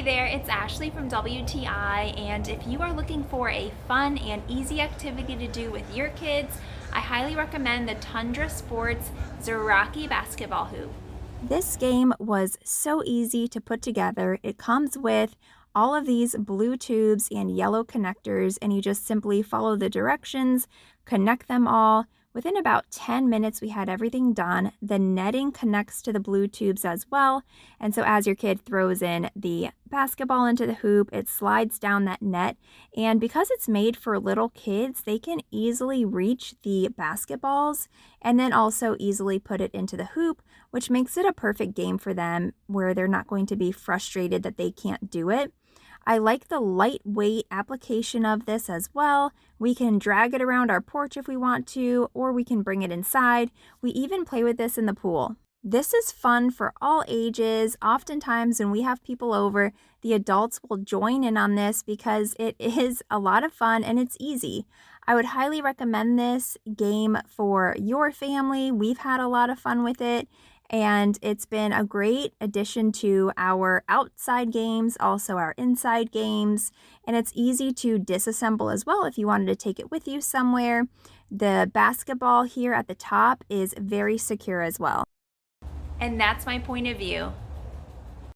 there, it's Ashley from WTI, and if you are looking for a fun and easy activity to do with your kids, I highly recommend the Tundra Sports Ziraki basketball hoop. This game was so easy to put together. It comes with all of these blue tubes and yellow connectors, and you just simply follow the directions, connect them all. Within about 10 minutes, we had everything done. The netting connects to the blue tubes as well. And so as your kid throws in the basketball into the hoop, it slides down that net. And because it's made for little kids, they can easily reach the basketballs and then also easily put it into the hoop, which makes it a perfect game for them where they're not going to be frustrated that they can't do it. I like the lightweight application of this as well. We can drag it around our porch if we want to, or we can bring it inside. We even play with this in the pool. This is fun for all ages. Oftentimes when we have people over, the adults will join in on this because it is a lot of fun and it's easy. I would highly recommend this game for your family. We've had a lot of fun with it, and it's been a great addition to our outside games, also our inside games, and it's easy to disassemble as well if you wanted to take it with you somewhere. The basketball here at the top is very secure as well. And that's my point of view.